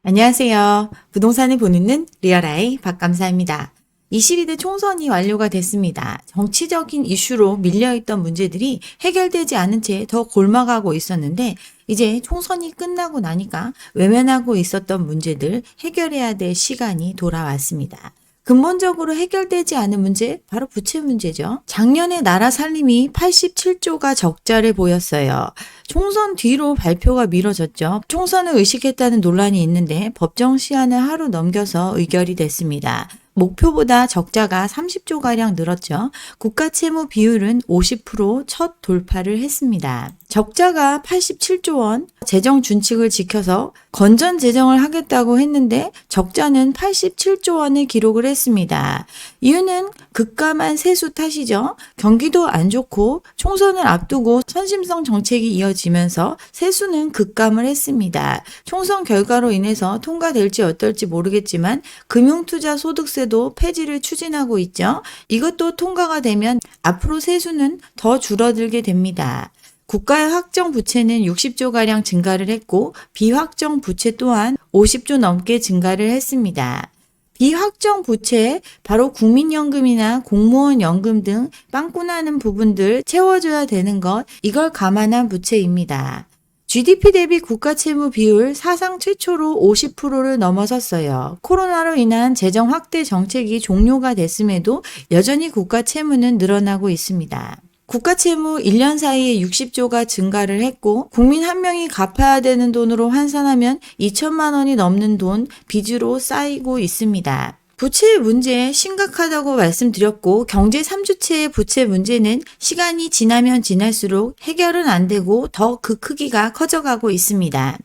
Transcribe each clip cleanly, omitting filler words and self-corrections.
안녕하세요. 부동산을 보는 리얼아이 박감사입니다. 21대 총선이 완료가 됐습니다. 정치적인 이슈로 밀려있던 문제들이 해결되지 않은 채 더 골마가고 있었는데 이제 총선이 끝나고 나니까 외면하고 있었던 문제들 해결해야 될 시간이 돌아왔습니다. 근본적으로 해결되지 않은 문제, 바로 부채 문제죠. 작년에 나라 살림이 87조가 적자를 보였어요. 총선 뒤로 발표가 미뤄졌죠. 총선을 의식했다는 논란이 있는데 법정 시한을 하루 넘겨서 의결이 됐습니다. 목표보다 적자가 30조가량 늘었죠. 국가채무 비율은 50% 돌파를 했습니다. 적자가 87조 원, 재정 준칙을 지켜서 건전 재정을 하겠다고 했는데 적자는 87조 원을 기록을 했습니다. 이유는 급감한 세수 탓이죠. 경기도 안 좋고 총선을 앞두고 선심성 정책이 이어지면서 세수는 급감을 했습니다. 총선 결과로 인해서 통과될지 어떨지 모르겠지만 금융투자 소득세도 폐지를 추진하고 있죠. 이것도 통과가 되면 앞으로 세수는 더 줄어들게 됩니다. 국가의 확정 부채는 60조가량 증가를 했고 비확정 부채 또한 50조 넘게 증가를 했습니다. 비확정 부채, 바로 국민연금이나 공무원 연금 등 빵꾸 나는 부분들 채워줘야 되는 것, 이걸 감안한 부채입니다. GDP 대비 국가채무 비율 사상 최초로 50%를 넘어섰어요. 코로나로 인한 재정 확대 정책이 종료가 됐음에도 여전히 국가채무는 늘어나고 있습니다. 국가채무 1년 사이에 60조가 증가를 했고 국민 한 명이 갚아야 되는 돈으로 환산하면 2천만 원이 넘는 돈 빚으로 쌓이고 있습니다. 부채 문제 심각하다고 말씀드렸고 경제 3주체의 부채 문제는 시간이 지나면 지날수록 해결은 안 되고 더 그 크기가 커져가고 있습니다.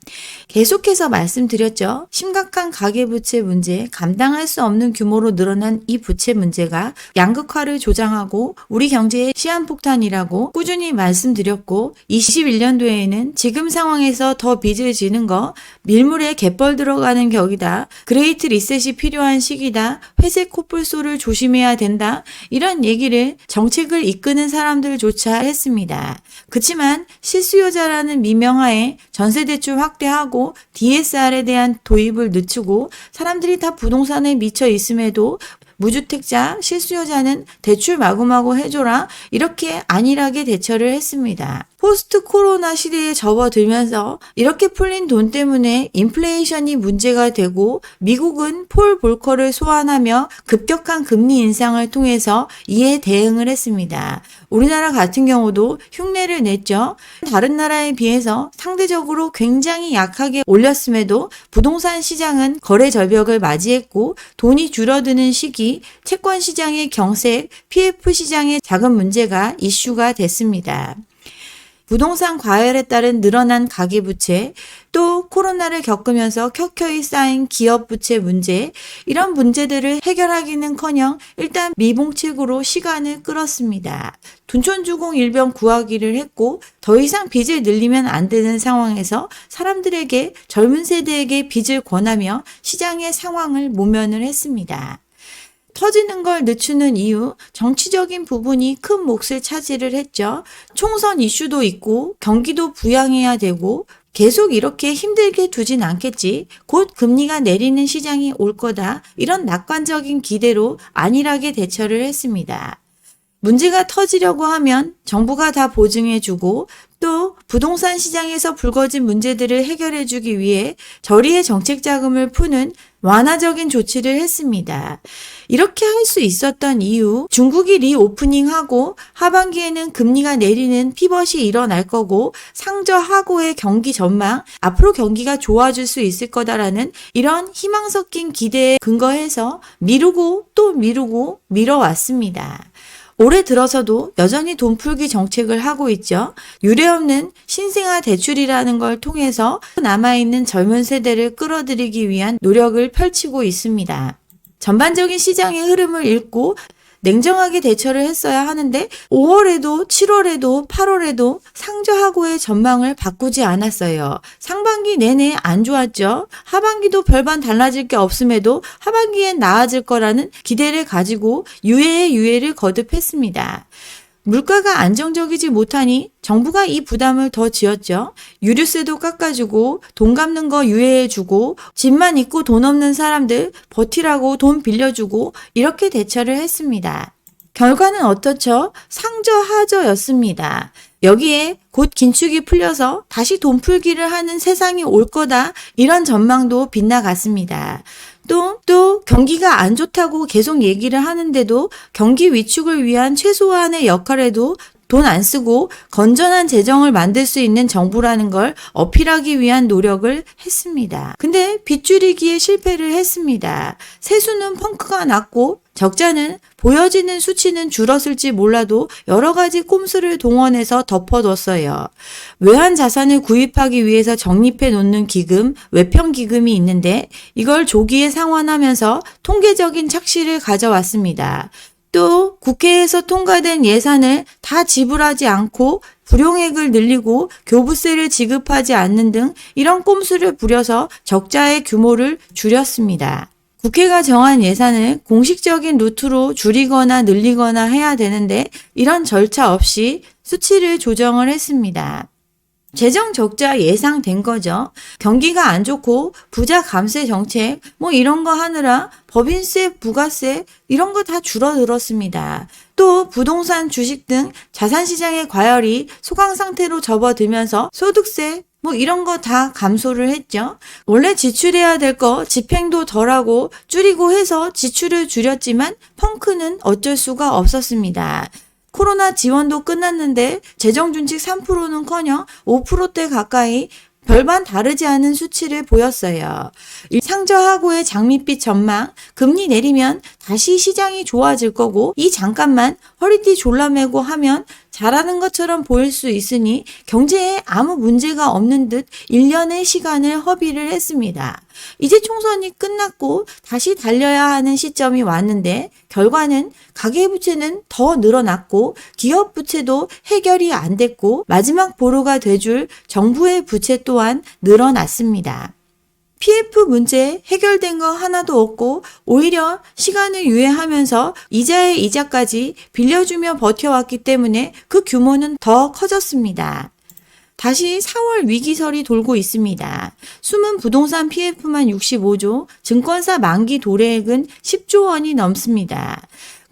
계속해서 말씀드렸죠. 심각한 가계부채 문제, 감당할 수 없는 규모로 늘어난 이 부채 문제가 양극화를 조장하고 우리 경제의 시한폭탄이라고 꾸준히 말씀드렸고 21년도에는 지금 상황에서 더 빚을 지는 거 밀물에 갯벌 들어가는 격이다. 그레이트 리셋이 필요한 시기다. 회색 코뿔소를 조심해야 된다. 이런 얘기를 정책을 이끄는 사람들조차 했습니다. 그치만 실수요자라는 미명하에 전세대출 확대하고 DSR에 대한 도입을 늦추고 사람들이 다 부동산에 미쳐 있음에도 무주택자, 실수요자는 대출 마구마구 해줘라 이렇게 안일하게 대처를 했습니다. 포스트 코로나 시대에 접어들면서 이렇게 풀린 돈 때문에 인플레이션이 문제가 되고 미국은 폴 볼커를 소환하며 급격한 금리 인상을 통해서 이에 대응을 했습니다. 우리나라 같은 경우도 흉내를 냈죠. 다른 나라에 비해서 상대적으로 굉장히 약하게 올렸음에도 부동산 시장은 거래 절벽을 맞이했고 돈이 줄어드는 시기 채권 시장의 경색, PF 시장의 자금 문제가 이슈가 됐습니다. 부동산 과열에 따른 늘어난 가계부채, 또 코로나를 겪으면서 켜켜이 쌓인 기업부채 문제, 이런 문제들을 해결하기는커녕 일단 미봉책으로 시간을 끌었습니다. 둔촌주공 일병 구하기를 했고 더 이상 빚을 늘리면 안 되는 상황에서 사람들에게, 젊은 세대에게 빚을 권하며 시장의 상황을 모면을 했습니다. 터지는 걸 늦추는 이유, 정치적인 부분이 큰 몫을 차지를 했죠. 총선 이슈도 있고 경기도 부양해야 되고 계속 이렇게 힘들게 두진 않겠지. 곧 금리가 내리는 시장이 올 거다. 이런 낙관적인 기대로 안일하게 대처를 했습니다. 문제가 터지려고 하면 정부가 다 보증해주고 또 부동산 시장에서 불거진 문제들을 해결해주기 위해 저리의 정책 자금을 푸는 완화적인 조치를 했습니다. 이렇게 할 수 있었던 이유, 중국이 리오프닝하고 하반기에는 금리가 내리는 피벗이 일어날 거고 상저하고의 경기 전망, 앞으로 경기가 좋아질 수 있을 거다라는 이런 희망 섞인 기대에 근거해서 미루고 또 미루고 미뤄왔습니다. 올해 들어서도 여전히 돈풀기 정책을 하고 있죠. 유례없는 신생아 대출이라는 걸 통해서 남아있는 젊은 세대를 끌어들이기 위한 노력을 펼치고 있습니다. 전반적인 시장의 흐름을 읽고 냉정하게 대처를 했어야 하는데 5월에도 7월에도 8월에도 상저하고의 전망을 바꾸지 않았어요. 상반기 내내 안 좋았죠. 하반기도 별반 달라질 게 없음에도 하반기엔 나아질 거라는 기대를 가지고 유예에 유예를 거듭했습니다. 물가가 안정적이지 못하니 정부가 이 부담을 더 지었죠. 유류세도 깎아주고 돈 갚는 거 유예해주고 집만 있고 돈 없는 사람들 버티라고 돈 빌려주고 이렇게 대처를 했습니다. 결과는 어떻죠? 상저하저였습니다. 여기에 곧 긴축이 풀려서 다시 돈 풀기를 하는 세상이 올 거다 이런 전망도 빗나갔습니다. 또 경기가 안 좋다고 계속 얘기를 하는데도 경기 위축을 위한 최소한의 역할에도 돈 안 쓰고 건전한 재정을 만들 수 있는 정부라는 걸 어필하기 위한 노력을 했습니다. 근데 빚줄이기에 실패를 했습니다. 세수는 펑크가 났고 적자는 보여지는 수치는 줄었을지 몰라도 여러 가지 꼼수를 동원해서 덮어뒀어요. 외환 자산을 구입하기 위해서 적립해 놓는 기금, 외평기금이 있는데 이걸 조기에 상환하면서 통계적인 착시를 가져왔습니다. 또 국회에서 통과된 예산을 다 지불하지 않고 불용액을 늘리고 교부세를 지급하지 않는 등 이런 꼼수를 부려서 적자의 규모를 줄였습니다. 국회가 정한 예산을 공식적인 루트로 줄이거나 늘리거나 해야 되는데 이런 절차 없이 수치를 조정을 했습니다. 재정 적자 예상된 거죠. 경기가 안 좋고 부자 감세 정책 이런 거 하느라 법인세, 부가세 이런 거 다 줄어들었습니다. 또 부동산, 주식 등 자산시장의 과열이 소강 상태로 접어들면서 소득세 이런 거 다 감소를 했죠. 원래 지출해야 될 거 집행도 덜하고 줄이고 해서 지출을 줄였지만 펑크는 어쩔 수가 없었습니다. 코로나 지원도 끝났는데 재정준칙 3%는커녕 5%대 가까이 별반 다르지 않은 수치를 보였어요. 상저하고의 장밋빛 전망, 금리 내리면 다시 시장이 좋아질 거고 이 잠깐만 허리띠 졸라매고 하면 잘하는 것처럼 보일 수 있으니 경제에 아무 문제가 없는 듯 1년의 시간을 허비를 했습니다. 이제 총선이 끝났고 다시 달려야 하는 시점이 왔는데 결과는 가계부채는 더 늘어났고 기업부채도 해결이 안 됐고 마지막 보루가 돼줄 정부의 부채 또한 늘어났습니다. PF 문제 해결된 거 하나도 없고 오히려 시간을 유예하면서 이자의 이자까지 빌려주며 버텨왔기 때문에 그 규모는 더 커졌습니다. 다시 4월 위기설이 돌고 있습니다. 숨은 부동산 PF만 65조, 증권사 만기 도래액은 10조 원이 넘습니다.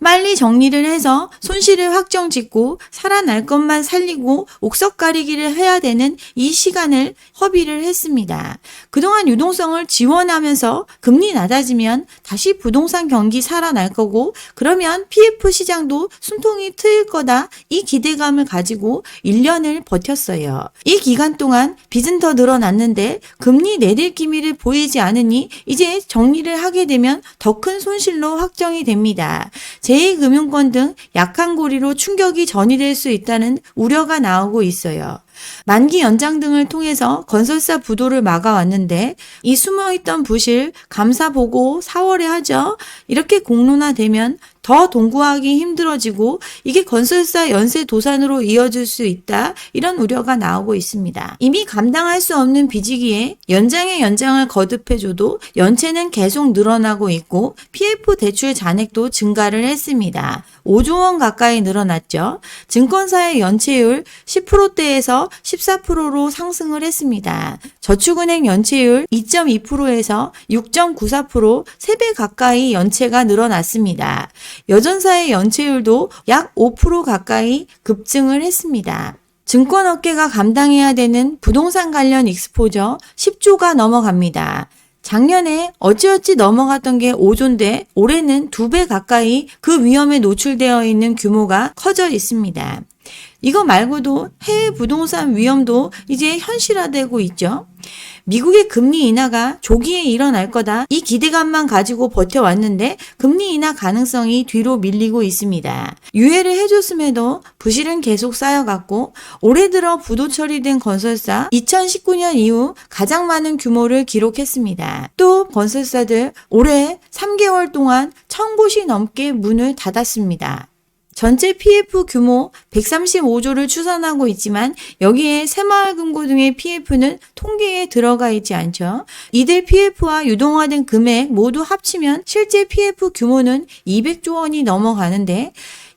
빨리 정리를 해서 손실을 확정 짓고 살아날 것만 살리고 옥석 가리기를 해야 되는 이 시간을 허비를 했습니다. 그동안 유동성을 지원하면서 금리 낮아지면 다시 부동산 경기 살아날 거고 그러면 PF 시장도 숨통이 트일 거다 이 기대감을 가지고 1년을 버텼어요. 이 기간 동안 빚은 더 늘어났는데 금리 내릴 기미를 보이지 않으니 이제 정리를 하게 되면 더 큰 손실로 확정이 됩니다. 제2금융권 등 약한 고리로 충격이 전이될 수 있다는 우려가 나오고 있어요. 만기 연장 등을 통해서 건설사 부도를 막아왔는데 이 숨어있던 부실 감사 보고 4월에 하죠. 이렇게 공론화되면 더 동구하기 힘들어지고 이게 건설사 연쇄 도산으로 이어질 수 있다 이런 우려가 나오고 있습니다. 이미 감당할 수 없는 빚이기에 연장에 연장을 거듭해줘도 연체는 계속 늘어나고 있고 PF 대출 잔액도 증가를 했습니다. 5조 원 가까이 늘어났죠. 증권사의 연체율 10%대에서 14%로 상승을 했습니다. 저축은행 연체율 2.2%에서 6.94% 3배 가까이 연체가 늘어났습니다. 여전사의 연체율도 약 5% 가까이 급증을 했습니다. 증권업계가 감당해야 되는 부동산 관련 익스포저 10조가 넘어갑니다. 작년에 어찌어찌 넘어갔던 게 5조인데 올해는 2배 가까이 그 위험에 노출되어 있는 규모가 커져 있습니다. 이거 말고도 해외 부동산 위험도 이제 현실화되고 있죠. 미국의 금리 인하가 조기에 일어날 거다. 이 기대감만 가지고 버텨왔는데 금리 인하 가능성이 뒤로 밀리고 있습니다. 유예를 해줬음에도 부실은 계속 쌓여갔고 올해 들어 부도 처리된 건설사 2019년 이후 가장 많은 규모를 기록했습니다. 또 건설사들 올해 3개월 동안 1000곳이 넘게 문을 닫았습니다. 전체 PF 규모 135조를 추산하고 있지만 여기에 새마을금고 등의 PF는 통계에 들어가 있지 않죠. 이들 PF와 유동화된 금액 모두 합치면 실제 PF 규모는 200조 원이 넘어가는데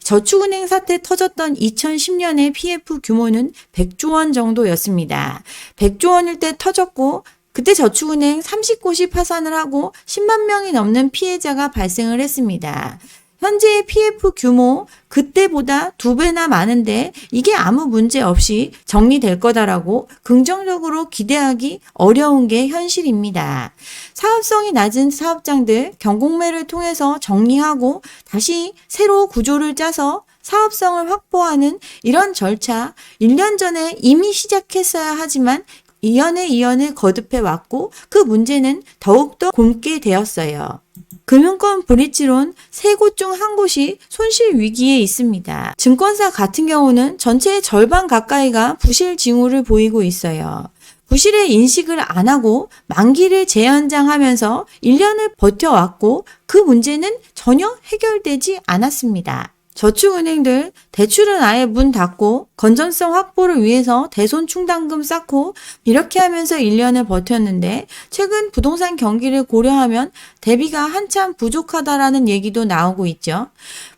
저축은행 사태 터졌던 2010년의 PF 규모는 100조 원 정도였습니다. 100조 원일 때 터졌고 그때 저축은행 30곳이 파산을 하고 10만 명이 넘는 피해자가 발생을 했습니다. 현재의 PF 규모 그때보다 2배나 많은데 이게 아무 문제 없이 정리될 거다라고 긍정적으로 기대하기 어려운 게 현실입니다. 사업성이 낮은 사업장들 경공매를 통해서 정리하고 다시 새로 구조를 짜서 사업성을 확보하는 이런 절차 1년 전에 이미 시작했어야 하지만 이연을 거듭해 왔고 그 문제는 더욱더 곪게 되었어요. 금융권 브릿지론 3곳 중 1곳이 손실 위기에 있습니다. 증권사 같은 경우는 전체의 절반 가까이가 부실 징후를 보이고 있어요. 부실의 인식을 안 하고 만기를 재연장하면서 1년을 버텨왔고 그 문제는 전혀 해결되지 않았습니다. 저축은행들 대출은 아예 문 닫고 건전성 확보를 위해서 대손 충당금 쌓고 이렇게 하면서 1년을 버텼는데 최근 부동산 경기를 고려하면 대비가 한참 부족하다라는 얘기도 나오고 있죠.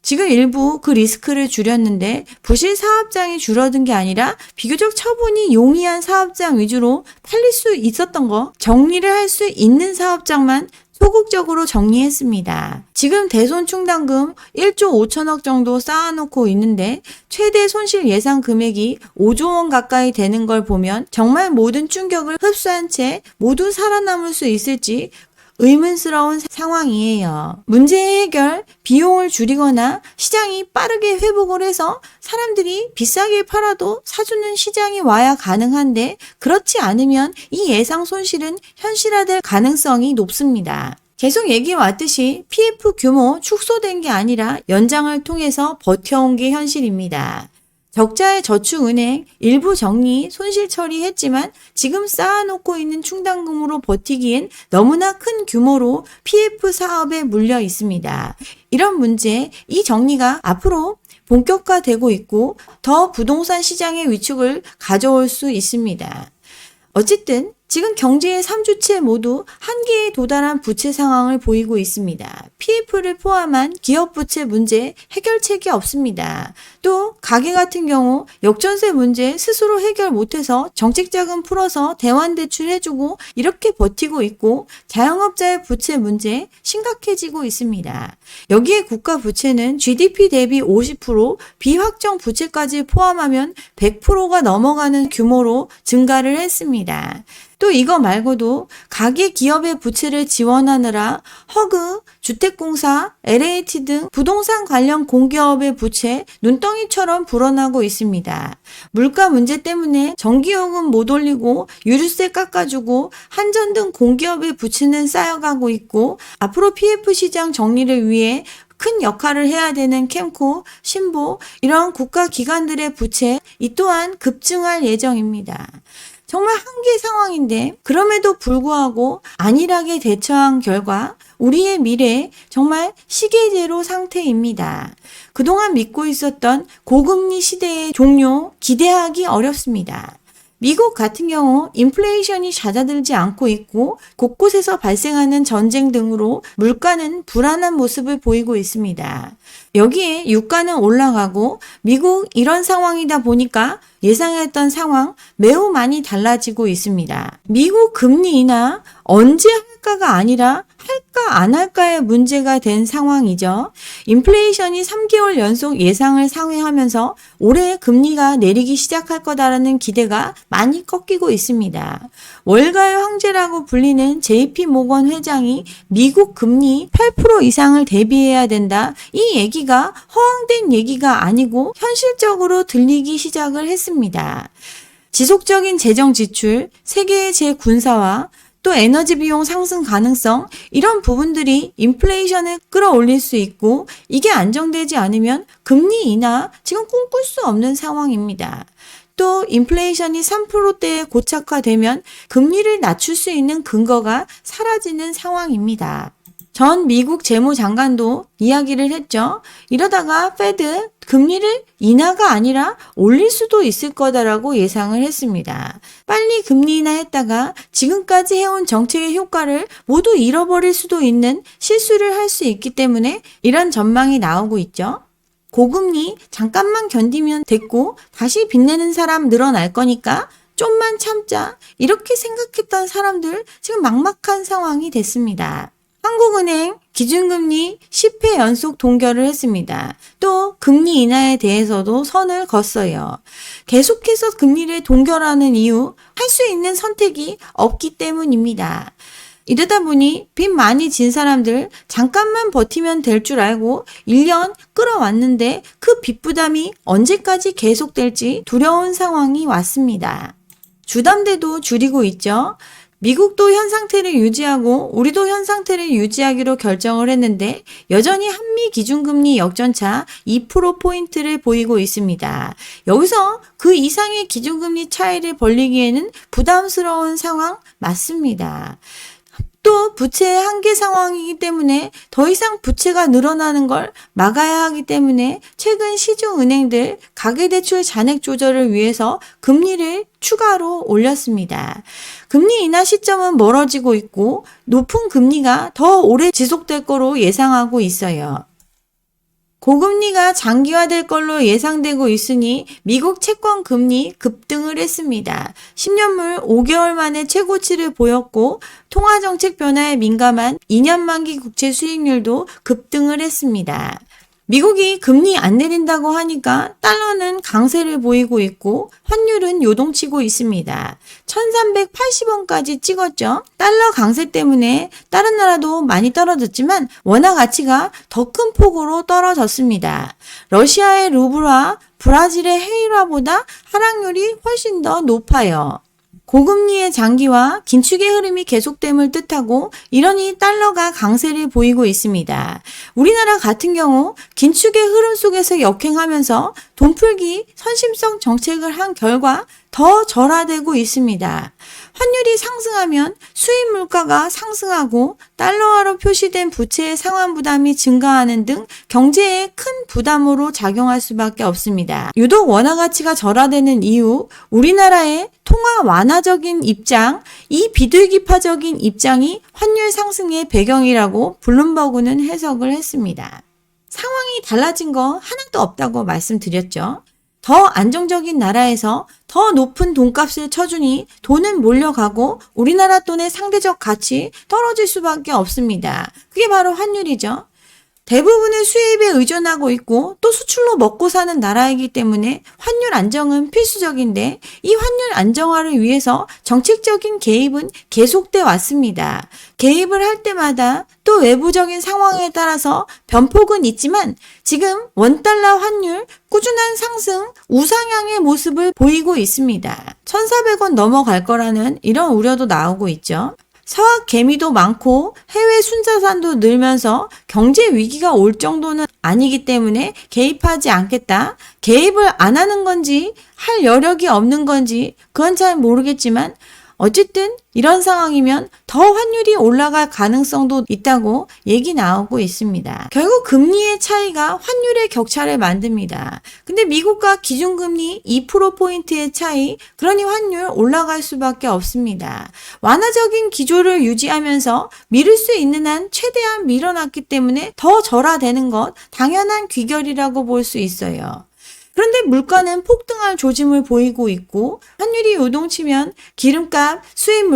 지금 일부 그 리스크를 줄였는데 부실 사업장이 줄어든 게 아니라 비교적 처분이 용이한 사업장 위주로 팔릴 수 있었던 거 정리를 할 수 있는 사업장만 소극적으로 정리했습니다. 지금 대손 충당금 1조 5천억 정도 쌓아놓고 있는데 최대 손실 예상 금액이 5조 원 가까이 되는 걸 보면 정말 모든 충격을 흡수한 채 모두 살아남을 수 있을지 의문스러운 상황이에요. 문제의 해결, 비용을 줄이거나 시장이 빠르게 회복을 해서 사람들이 비싸게 팔아도 사주는 시장이 와야 가능한데 그렇지 않으면 이 예상 손실은 현실화될 가능성이 높습니다. 계속 얘기해왔듯이 PF 규모 축소된 게 아니라 연장을 통해서 버텨온 게 현실입니다. 적자의 저축은행 일부 정리, 손실 처리했지만 지금 쌓아놓고 있는 충당금으로 버티기엔 너무나 큰 규모로 PF 사업에 물려 있습니다. 이런 문제, 이 정리가 앞으로 본격화되고 있고 더 부동산 시장의 위축을 가져올 수 있습니다. 어쨌든 지금 경제의 3주체 모두 한계에 도달한 부채 상황을 보이고 있습니다. PF를 포함한 기업 부채 문제 해결책이 없습니다. 또 가계 같은 경우 역전세 문제 스스로 해결 못해서 정책자금 풀어서 대환대출 해주고 이렇게 버티고 있고 자영업자의 부채 문제 심각해지고 있습니다. 여기에 국가 부채는 GDP 대비 50%, 비확정 부채까지 포함하면 100%가 넘어가는 규모로 증가를 했습니다. 또 이거 말고도 가계 기업의 부채를 지원하느라 허그, 주택공사, LH 등 부동산 관련 공기업의 부채 눈덩이처럼 불어나고 있습니다. 물가 문제 때문에 전기요금 못 올리고 유류세 깎아주고 한전 등 공기업의 부채는 쌓여가고 있고 앞으로 PF 시장 정리를 위해 큰 역할을 해야 되는 캠코, 신보 이런 국가 기관들의 부채 이 또한 급증할 예정입니다. 정말 한계 상황인데 그럼에도 불구하고 안일하게 대처한 결과 우리의 미래 정말 시계제로 상태입니다. 그동안 믿고 있었던 고금리 시대의 종료 기대하기 어렵습니다. 미국 같은 경우 인플레이션이 잦아들지 않고 있고 곳곳에서 발생하는 전쟁 등으로 물가는 불안한 모습을 보이고 있습니다. 여기에 유가는 올라가고 미국 이런 상황이다 보니까 예상했던 상황 매우 많이 달라지고 있습니다. 미국 금리 인하 언제 할까가 아니라 할까 안 할까의 문제가 된 상황이죠. 인플레이션이 3개월 연속 예상을 상회하면서 올해 금리가 내리기 시작할 거다라는 기대가 많이 꺾이고 있습니다. 월가의 황제라고 불리는 JP 모건 회장이 미국 금리 8% 이상을 대비해야 된다. 이 얘기가 허황된 얘기가 아니고 현실적으로 들리기 시작을 했습니다. 지속적인 재정 지출, 세계의 재군사화, 또 에너지 비용 상승 가능성 이런 부분들이 인플레이션을 끌어올릴 수 있고 이게 안정되지 않으면 금리 인하 지금 꿈꿀 수 없는 상황입니다. 또 인플레이션이 3%대에 고착화되면 금리를 낮출 수 있는 근거가 사라지는 상황입니다. 전 미국 재무장관도 이야기를 했죠. 이러다가 페드 금리를 인하가 아니라 올릴 수도 있을 거다라고 예상을 했습니다. 빨리 금리 인하했다가 지금까지 해온 정책의 효과를 모두 잃어버릴 수도 있는 실수를 할 수 있기 때문에 이런 전망이 나오고 있죠. 고금리 잠깐만 견디면 됐고 다시 빚내는 사람 늘어날 거니까 좀만 참자. 이렇게 생각했던 사람들 지금 막막한 상황이 됐습니다. 한국은행 기준금리 10회 연속 동결을 했습니다. 또 금리 인하에 대해서도 선을 그었어요. 계속해서 금리를 동결하는 이유, 할 수 있는 선택이 없기 때문입니다. 이러다 보니 빚 많이 진 사람들 잠깐만 버티면 될 줄 알고 1년 끌어왔는데 그 빚 부담이 언제까지 계속될지 두려운 상황이 왔습니다. 주담대도 줄이고 있죠. 미국도 현 상태를 유지하고 우리도 현 상태를 유지하기로 결정을 했는데 여전히 한미 기준금리 역전차 2%포인트를 보이고 있습니다. 여기서 그 이상의 기준금리 차이를 벌리기에는 부담스러운 상황 맞습니다. 또 부채의 한계 상황이기 때문에 더 이상 부채가 늘어나는 걸 막아야 하기 때문에 최근 시중은행들 가계대출 잔액 조절을 위해서 금리를 추가로 올렸습니다. 금리 인하 시점은 멀어지고 있고 높은 금리가 더 오래 지속될 거로 예상하고 있어요. 고금리가 장기화될 걸로 예상되고 있으니 미국 채권 금리 급등을 했습니다. 10년물 5개월 만에 최고치를 보였고 통화정책 변화에 민감한 2년 만기 국채 수익률도 급등을 했습니다. 미국이 금리 안 내린다고 하니까 달러는 강세를 보이고 있고 환율은 요동치고 있습니다. 1380원까지 찍었죠. 달러 강세 때문에 다른 나라도 많이 떨어졌지만 원화 가치가 더 큰 폭으로 떨어졌습니다. 러시아의 루블화, 브라질의 헤이라보다 하락률이 훨씬 더 높아요. 고금리의 장기화, 긴축의 흐름이 계속됨을 뜻하고 이러니 달러가 강세를 보이고 있습니다. 우리나라 같은 경우 긴축의 흐름 속에서 역행하면서 돈풀기 선심성 정책을 한 결과 더 절하되고 있습니다. 환율이 상승하면 수입 물가가 상승하고 달러화로 표시된 부채의 상환 부담이 증가하는 등 경제에 큰 부담으로 작용할 수밖에 없습니다. 유독 원화 가치가 절하되는 이유, 우리나라의 통화 완화적인 입장, 이 비둘기파적인 입장이 환율 상승의 배경이라고 블룸버그는 해석을 했습니다. 상황이 달라진 거 하나도 없다고 말씀드렸죠. 더 안정적인 나라에서 더 높은 돈값을 쳐주니 돈은 몰려가고 우리나라 돈의 상대적 가치 떨어질 수밖에 없습니다. 그게 바로 환율이죠. 대부분의 수입에 의존하고 있고 또 수출로 먹고 사는 나라이기 때문에 환율 안정은 필수적인데 이 환율 안정화를 위해서 정책적인 개입은 계속돼 왔습니다. 개입을 할 때마다 또 외부적인 상황에 따라서 변폭은 있지만 지금 원달러 환율 꾸준한 상승 우상향의 모습을 보이고 있습니다. 1,400원 넘어갈 거라는 이런 우려도 나오고 있죠. 서학 개미도 많고 해외 순자산도 늘면서 경제 위기가 올 정도는 아니기 때문에 개입하지 않겠다. 개입을 안 하는 건지 할 여력이 없는 건지 그건 잘 모르겠지만 어쨌든 이런 상황이면 더 환율이 올라갈 가능성도 있다고 얘기 나오고 있습니다. 결국 금리의 차이가 환율의 격차를 만듭니다. 근데 미국과 기준금리 2%포인트의 차이, 그러니 환율 올라갈 수밖에 없습니다. 완화적인 기조를 유지하면서 미룰 수 있는 한 최대한 밀어놨기 때문에 더 절하되는 것 당연한 귀결이라고 볼 수 있어요. 그런데 물가는 폭등할 조짐을 보이고 있고 환율이 요동치면 기름값, 수입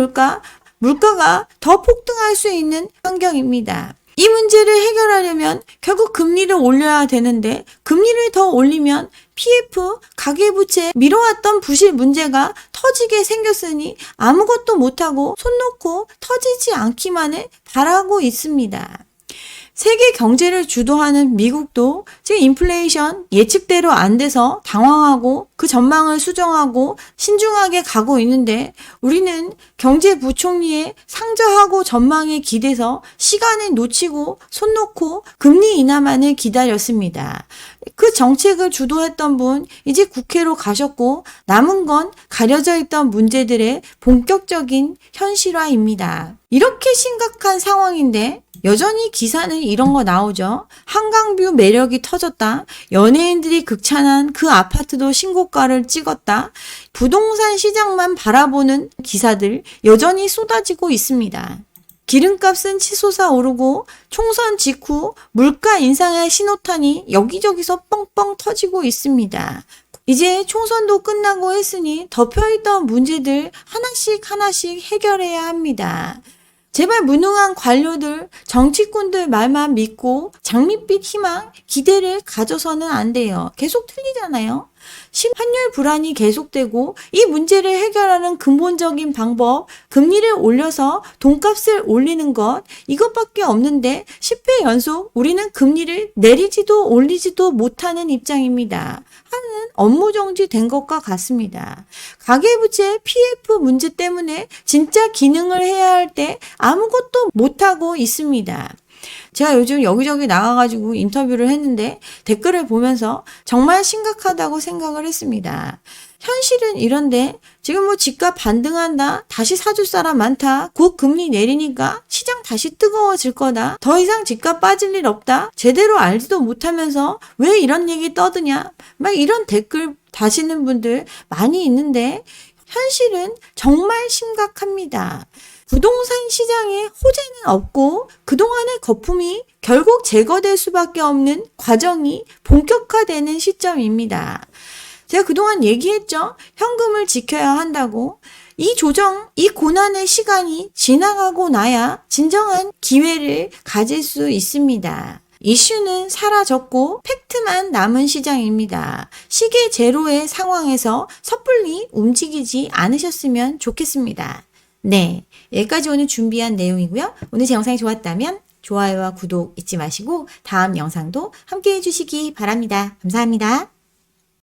물가가 더 폭등할 수 있는 환경입니다. 이 문제를 해결하려면 결국 금리를 올려야 되는데 금리를 더 올리면 PF, 가계부채 미뤄왔던 부실 문제가 터지게 생겼으니 아무것도 못하고 손 놓고 터지지 않기만을 바라고 있습니다. 세계 경제를 주도하는 미국도 지금 인플레이션 예측대로 안 돼서 당황하고 그 전망을 수정하고 신중하게 가고 있는데 우리는 경제부총리의 상저하고 전망에 기대서 시간을 놓치고 손 놓고 금리 인하만을 기다렸습니다. 그 정책을 주도했던 분 이제 국회로 가셨고 남은 건 가려져 있던 문제들의 본격적인 현실화입니다. 이렇게 심각한 상황인데 여전히 기사는 이런 거 나오죠. 한강뷰 매력이 터졌다. 연예인들이 극찬한 그 아파트도 신고가를 찍었다. 부동산 시장만 바라보는 기사들 여전히 쏟아지고 있습니다. 기름값은 치솟아 오르고 총선 직후 물가 인상의 신호탄이 여기저기서 뻥뻥 터지고 있습니다. 이제 총선도 끝나고 했으니 덮여있던 문제들 하나씩 하나씩 해결해야 합니다. 제발 무능한 관료들, 정치꾼들 말만 믿고 장밋빛 희망, 기대를 가져서는 안 돼요. 계속 틀리잖아요. 환율 불안이 계속되고 이 문제를 해결하는 근본적인 방법, 금리를 올려서 돈값을 올리는 것, 이것밖에 없는데 10회 연속 우리는 금리를 내리지도 올리지도 못하는 입장입니다. 하는 업무 정지된 것과 같습니다. 가계부채 PF 문제 때문에 진짜 기능을 해야 할 때 아무것도 못하고 있습니다. 제가 요즘 여기저기 나가가지고 인터뷰를 했는데 댓글을 보면서 정말 심각하다고 생각을 했습니다. 현실은 이런데 지금 뭐 집값 반등한다, 다시 사줄 사람 많다, 곧 금리 내리니까 시장 다시 뜨거워질 거다, 더 이상 집값 빠질 일 없다, 제대로 알지도 못하면서 왜 이런 얘기 떠드냐, 막 이런 댓글 다시는 분들 많이 있는데 현실은 정말 심각합니다. 부동산 시장에 호재는 없고 그동안의 거품이 결국 제거될 수밖에 없는 과정이 본격화되는 시점입니다. 제가 그동안 얘기했죠. 현금을 지켜야 한다고. 이 조정, 이 고난의 시간이 지나가고 나야 진정한 기회를 가질 수 있습니다. 이슈는 사라졌고 팩트만 남은 시장입니다. 시계 제로의 상황에서 섣불리 움직이지 않으셨으면 좋겠습니다. 네, 여기까지 오늘 준비한 내용이고요. 오늘 제 영상이 좋았다면 좋아요와 구독 잊지 마시고 다음 영상도 함께 해주시기 바랍니다. 감사합니다.